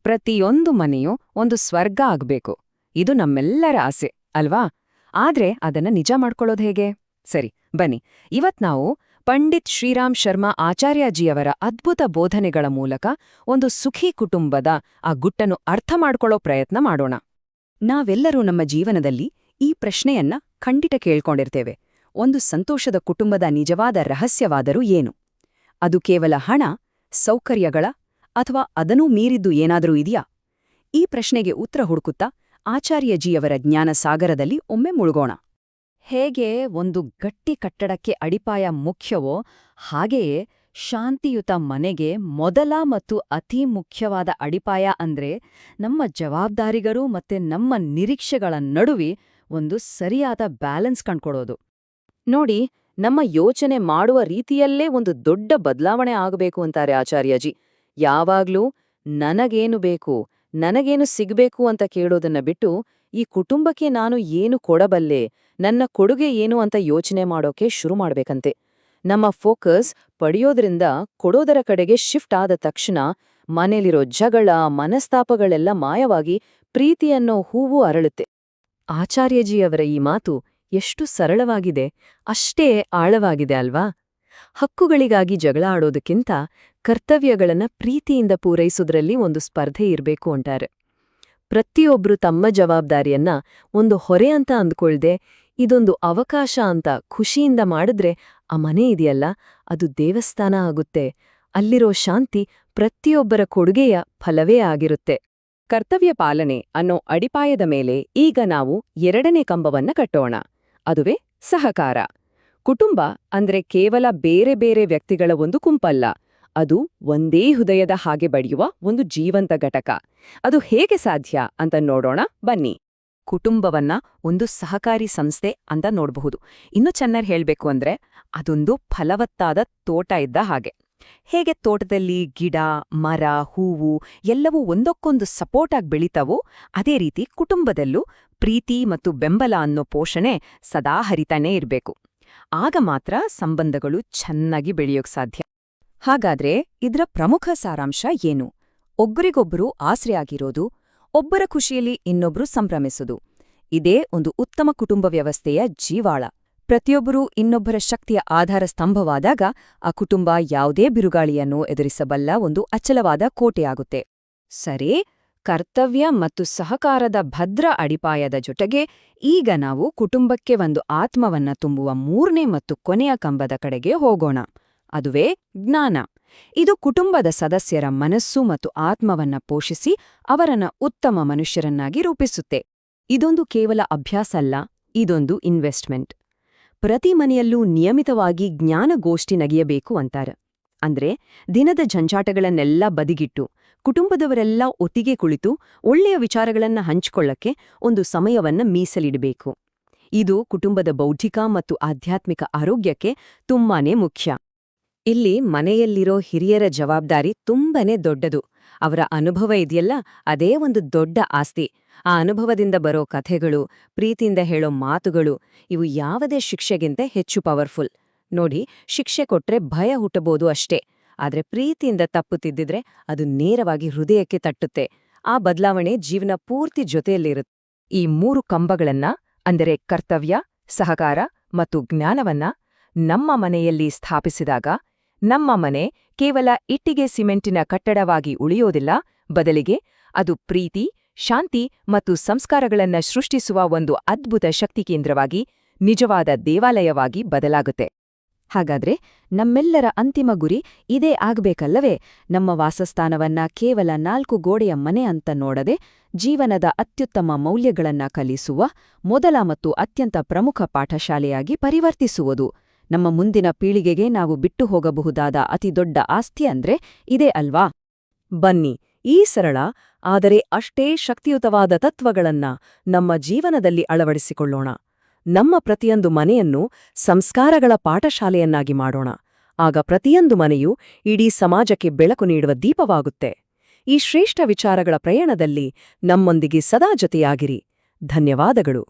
ಪ್ರತಿಯೊಂದು ಮನೆಯೂ ಒಂದು ಸ್ವರ್ಗ ಆಗ್ಬೇಕು. ಇದು ನಮ್ಮೆಲ್ಲರ ಆಸೆ ಅಲ್ವಾ? ಆದ್ರೆ ಅದನ್ನ ನಿಜ ಮಾಡ್ಕೊಳ್ಳೋದು ಹೇಗೆ? ಸರಿ, ಬನ್ನಿ ಇವತ್ ನಾವು ಪಂಡಿತ್ ಶ್ರೀರಾಮ್ ಶರ್ಮಾ ಆಚಾರ್ಯಜಿಯವರ ಅದ್ಭುತ ಬೋಧನೆಗಳ ಮೂಲಕ ಒಂದು ಸುಖಿ ಕುಟುಂಬದ ಆ ಗುಟ್ಟನ್ನು ಅರ್ಥ ಮಾಡ್ಕೊಳ್ಳೋ ಪ್ರಯತ್ನ ಮಾಡೋಣ. ನಾವೆಲ್ಲರೂ ನಮ್ಮ ಜೀವನದಲ್ಲಿ ಈ ಪ್ರಶ್ನೆಯನ್ನ ಖಂಡಿತ ಕೇಳ್ಕೊಂಡಿರ್ತೇವೆ. ಒಂದು ಸಂತೋಷದ ಕುಟುಂಬದ ನಿಜವಾದ ರಹಸ್ಯವಾದರೂ ಏನು? ಅದು ಕೇವಲ ಹಣ, ಸೌಕರ್ಯಗಳ, ಅಥವಾ ಅದನ್ನೂ ಮೀರಿದ್ದು ಏನಾದರೂ ಇದೆಯಾ? ಈ ಪ್ರಶ್ನೆಗೆ ಉತ್ತರ ಹುಡುಕುತ್ತಾ ಆಚಾರ್ಯಜಿಯವರ ಜ್ಞಾನ ಸಾಗರದಲ್ಲಿ ಒಮ್ಮೆ ಮುಳುಗೋಣ. ಹೇಗೆ ಒಂದು ಗಟ್ಟಿ ಕಟ್ಟಡಕ್ಕೆ ಅಡಿಪಾಯ ಮುಖ್ಯವೋ ಹಾಗೆಯೇ ಶಾಂತಿಯುತ ಮನೆಗೆ ಮೊದಲ ಮತ್ತು ಅತಿ ಮುಖ್ಯವಾದ ಅಡಿಪಾಯ ಅಂದ್ರೆ ನಮ್ಮ ಜವಾಬ್ದಾರಿಗಳು ಮತ್ತೆ ನಮ್ಮ ನಿರೀಕ್ಷೆಗಳ ನಡುವೆ ಒಂದು ಸರಿಯಾದ ಬ್ಯಾಲೆನ್ಸ್ ಕಂಡ್ಕೊಡೋದು. ನೋಡಿ, ನಮ್ಮ ಯೋಚನೆ ಮಾಡುವ ರೀತಿಯಲ್ಲೇ ಒಂದು ದೊಡ್ಡ ಬದಲಾವಣೆ ಆಗಬೇಕು ಅಂತಾರೆ ಆಚಾರ್ಯಜಿ. ಯಾವಾಗ್ಲೂ ನನಗೇನು ಬೇಕು, ನನಗೇನು ಸಿಗ್ಬೇಕು ಅಂತ ಕೇಳೋದನ್ನ ಬಿಟ್ಟು ಈ ಕುಟುಂಬಕ್ಕೆ ನಾನು ಏನು ಕೊಡಬಲ್ಲೆ, ನನ್ನ ಕೊಡುಗೆ ಏನು ಅಂತ ಯೋಚನೆ ಮಾಡೋಕೆ ಶುರು ಮಾಡ್ಬೇಕಂತೆ. ನಮ್ಮ ಫೋಕಸ್ ಪಡೆಯೋದ್ರಿಂದ ಕೊಡೋದರ ಕಡೆಗೆ ಶಿಫ್ಟ್ ಆದ ತಕ್ಷಣ ಮನೇಲಿರೋ ಜಗಳ, ಮನಸ್ತಾಪಗಳೆಲ್ಲ ಮಾಯವಾಗಿ ಪ್ರೀತಿ ಅನ್ನೋ ಹೂವು ಅರಳುತ್ತೆ. ಆಚಾರ್ಯಜಿಯವರ ಈ ಮಾತು ಎಷ್ಟು ಸರಳವಾಗಿದೆ, ಅಷ್ಟೇ ಆಳವಾಗಿದೆ ಅಲ್ವಾ? ಹಕ್ಕುಗಳಿಗಾಗಿ ಜಗಳ ಆಡೋದಕ್ಕಿಂತ ಕರ್ತವ್ಯಗಳನ್ನ ಪ್ರೀತಿಯಿಂದ ಪೂರೈಸೋದ್ರಲ್ಲಿ ಒಂದು ಸ್ಪರ್ಧೆ ಇರ್ಬೇಕು ಅಂತಾರೆ. ಪ್ರತಿಯೊಬ್ರು ತಮ್ಮ ಜವಾಬ್ದಾರಿಯನ್ನ ಒಂದು ಹೊರೆ ಅಂತ ಅಂದ್ಕೊಳ್ದೆ ಇದೊಂದು ಅವಕಾಶ ಅಂತ ಖುಷಿಯಿಂದ ಮಾಡಿದ್ರೆ ಆ ಮನೆ ಇದೆಯಲ್ಲ, ಅದು ದೇವಸ್ಥಾನ ಆಗುತ್ತೆ. ಅಲ್ಲಿರೋ ಶಾಂತಿ ಪ್ರತಿಯೊಬ್ಬರ ಕೊಡುಗೆಯ ಫಲವೇ ಆಗಿರುತ್ತೆ. ಕರ್ತವ್ಯ ಪಾಲನೆ ಅನ್ನೋ ಅಡಿಪಾಯದ ಮೇಲೆ ಈಗ ನಾವು ಎರಡನೇ ಕಂಬವನ್ನ ಕಟ್ಟೋಣ. ಅದುವೇ ಸಹಕಾರ. ಕುಟುಂಬ ಅಂದ್ರೆ ಕೇವಲ ಬೇರೆ ಬೇರೆ ವ್ಯಕ್ತಿಗಳ ಒಂದು ಗುಂಪಲ್ಲ, ಅದು ಒಂದೇ ಹೃದಯದ ಹಾಗೆ ಬಡಿಯುವ ಒಂದು ಜೀವಂತ ಘಟಕ. ಅದು ಹೇಗೆ ಸಾಧ್ಯ ಅಂತ ನೋಡೋಣ ಬನ್ನಿ. ಕುಟುಂಬವನ್ನ ಒಂದು ಸಹಕಾರಿ ಸಂಸ್ಥೆ ಅಂತ ನೋಡಬಹುದು. ಇನ್ನು ಚೆನ್ನಾಗಿ ಹೇಳ್ಬೇಕು ಅಂದ್ರೆ ಅದೊಂದು ಫಲವತ್ತಾದ ತೋಟ ಇದ್ದ ಹಾಗೆ. ಹೇಗೆ ತೋಟದಲ್ಲಿ ಗಿಡ, ಮರ, ಹೂವು ಎಲ್ಲವೂ ಒಂದಕ್ಕೊಂದು ಸಪೋರ್ಟ್ ಆಗಿ ಬೆಳೀತಾವೋ ಅದೇ ರೀತಿ ಕುಟುಂಬದಲ್ಲೂ ಪ್ರೀತಿ ಮತ್ತು ಬೆಂಬಲ ಅನ್ನೋ ಪೋಷಣೆ ಸದಾ ಹರಿತಾನೇ ಇರಬೇಕು. ಆಗ ಮಾತ್ರ ಸಂಬಂಧಗಳು ಚೆನ್ನಾಗಿ ಬೆಳೆಯೋಕ್ ಸಾಧ್ಯ. ಹಾಗಾದ್ರೆ ಇದರ ಪ್ರಮುಖ ಸಾರಾಂಶ ಏನು? ಒಬ್ಬರಿಗೊಬ್ಬರು ಆಸರೆಯಾಗಿರೋದು, ಒಬ್ಬರ ಖುಷಿಯಲ್ಲಿ ಇನ್ನೊಬ್ರು ಸಂಭ್ರಮಿಸೋದು. ಇದೇ ಒಂದು ಉತ್ತಮ ಕುಟುಂಬ ವ್ಯವಸ್ಥೆಯ ಜೀವಾಳ. ಪ್ರತಿಯೊಬ್ಬರೂ ಇನ್ನೊಬ್ಬರ ಶಕ್ತಿಯ ಆಧಾರ ಸ್ತಂಭವಾದಾಗ ಆ ಕುಟುಂಬ ಯಾವುದೇ ಬಿರುಗಾಳಿಯನ್ನು ಎದುರಿಸಬಲ್ಲ ಒಂದು ಅಚಲವಾದ ಕೋಟೆಯಾಗುತ್ತೆ. ಸರಿ, ಕರ್ತವ್ಯ ಮತ್ತು ಸಹಕಾರದ ಭದ್ರ ಅಡಿಪಾಯದ ಜೊತೆಗೆ ಈಗ ನಾವು ಕುಟುಂಬಕ್ಕೆ ಒಂದು ಆತ್ಮವನ್ನ ತುಂಬುವ ಮೂರನೇ ಮತ್ತು ಕೊನೆಯ ಕಂಬದ ಕಡೆಗೆ ಹೋಗೋಣ. ಅದುವೇ ಜ್ಞಾನ. ಇದು ಕುಟುಂಬದ ಸದಸ್ಯರ ಮನಸ್ಸು ಮತ್ತು ಆತ್ಮವನ್ನ ಪೋಷಿಸಿ ಅವರನ್ನ ಉತ್ತಮ ಮನುಷ್ಯರನ್ನಾಗಿ ರೂಪಿಸುತ್ತೆ. ಇದೊಂದು ಕೇವಲ ಅಭ್ಯಾಸ ಅಲ್ಲ, ಇದೊಂದು ಇನ್ವೆಸ್ಟ್ಮೆಂಟ್. ಪ್ರತಿ ಮನೆಯಲ್ಲೂ ನಿಯಮಿತವಾಗಿ ಜ್ಞಾನಗೋಷ್ಠಿ ನಗೆಯಬೇಕು ಅಂತಾರೆ. ಅಂದ್ರೆ ದಿನದ ಜಂಜಾಟಗಳನ್ನೆಲ್ಲ ಬದಿಗಿಟ್ಟು ಕುಟುಂಬದವರೆಲ್ಲ ಒಟ್ಟಿಗೆ ಕುಳಿತು ಒಳ್ಳೆಯ ವಿಚಾರಗಳನ್ನ ಹಂಚಿಕೊಳ್ಳಕ್ಕೆ ಒಂದು ಸಮಯವನ್ನ ಮೀಸಲಿಡಬೇಕು. ಇದು ಕುಟುಂಬದ ಬೌದ್ಧಿಕ ಮತ್ತು ಆಧ್ಯಾತ್ಮಿಕ ಆರೋಗ್ಯಕ್ಕೆ ತುಂಬಾನೇ ಮುಖ್ಯ. ಇಲ್ಲಿ ಮನೆಯಲ್ಲಿರೋ ಹಿರಿಯರ ಜವಾಬ್ದಾರಿ ತುಂಬಾನೇ ದೊಡ್ಡದು. ಅವರ ಅನುಭವ ಇದೆಯಲ್ಲ, ಅದೇ ಒಂದು ದೊಡ್ಡ ಆಸ್ತಿ. ಆ ಅನುಭವದಿಂದ ಬರೋ ಕಥೆಗಳು, ಪ್ರೀತಿಯಿಂದ ಹೇಳೋ ಮಾತುಗಳು, ಇವು ಯಾವುದೇ ಶಿಕ್ಷೆಗಿಂತ ಹೆಚ್ಚು ಪವರ್ಫುಲ್. ನೋಡಿ, ಶಿಕ್ಷೆ ಕೊಟ್ರೆ ಭಯ ಹುಟ್ಟಬಹುದು ಅಷ್ಟೇ, ಆದ್ರೆ ಪ್ರೀತಿಯಿಂದ ತಪ್ಪು ತಿದ್ದಿದ್ರೆ ಅದು ನೇರವಾಗಿ ಹೃದಯಕ್ಕೆ ತಟ್ಟುತ್ತೆ. ಆ ಬದಲಾವಣೆ ಜೀವನ ಪೂರ್ತಿ ಜೊತೆಯಲ್ಲಿರುತ್ತೆ. ಈ ಮೂರು ಕಂಬಗಳನ್ನ ಅಂದರೆ ಕರ್ತವ್ಯ, ಸಹಕಾರ ಮತ್ತು ಜ್ಞಾನವನ್ನ ನಮ್ಮ ಮನೆಯಲ್ಲಿ ಸ್ಥಾಪಿಸಿದಾಗ ನಮ್ಮ ಮನೆ ಕೇವಲ ಇಟ್ಟಿಗೆ ಸಿಮೆಂಟಿನ ಕಟ್ಟಡವಾಗಿ ಉಳಿಯೋದಿಲ್ಲ, ಬದಲಿಗೆ ಅದು ಪ್ರೀತಿ, ಶಾಂತಿ ಮತ್ತು ಸಂಸ್ಕಾರಗಳನ್ನ ಸೃಷ್ಟಿಸುವ ಒಂದು ಅದ್ಭುತ ಶಕ್ತಿ ಕೇಂದ್ರವಾಗಿ, ನಿಜವಾದ ದೇವಾಲಯವಾಗಿ ಬದಲಾಗುತ್ತೆ. ಹಾಗಾದ್ರೆ ನಮ್ಮೆಲ್ಲರ ಅಂತಿಮ ಗುರಿ ಇದೇ ಆಗ್ಬೇಕಲ್ಲವೇ? ನಮ್ಮ ವಾಸಸ್ಥಾನವನ್ನ ಕೇವಲ 4 ಗೋಡೆಯ ಮನೆ ಅಂತ ನೋಡದೆ ಜೀವನದ ಅತ್ಯುತ್ತಮ ಮೌಲ್ಯಗಳನ್ನ ಕಲಿಸುವ ಮೊದಲ ಮತ್ತು ಅತ್ಯಂತ ಪ್ರಮುಖ ಪಾಠಶಾಲೆಯಾಗಿ ಪರಿವರ್ತಿಸುವುದು. ನಮ್ಮ ಮುಂದಿನ ಪೀಳಿಗೆಗೆ ನಾವು ಬಿಟ್ಟು ಹೋಗಬಹುದಾದ ಅತಿದೊಡ್ಡ ಆಸ್ತಿ ಅಂದ್ರೆ ಇದೇ ಅಲ್ವಾ? ಬನ್ನಿ, ಈ ಸರಳ ಆದರೆ ಅಷ್ಟೇ ಶಕ್ತಿಯುತವಾದ ತತ್ವಗಳನ್ನ ನಮ್ಮ ಜೀವನದಲ್ಲಿ ಅಳವಡಿಸಿಕೊಳ್ಳೋಣ. ನಮ್ಮ ಪ್ರತಿಯೊಂದು ಮನೆಯನ್ನು ಸಂಸ್ಕಾರಗಳ ಪಾಠಶಾಲೆಯನ್ನಾಗಿ ಮಾಡೋಣ. ಆಗ ಪ್ರತಿಯೊಂದು ಮನೆಯೂ ಇಡೀ ಸಮಾಜಕ್ಕೆ ಬೆಳಕು ನೀಡುವ ದೀಪವಾಗುತ್ತೆ. ಈ ಶ್ರೇಷ್ಠ ವಿಚಾರಗಳ ಪ್ರಯಾಣದಲ್ಲಿ ನಮ್ಮೊಂದಿಗೆ ಸದಾ ಜೊತೆಯಾಗಿರಿ. ಧನ್ಯವಾದಗಳು.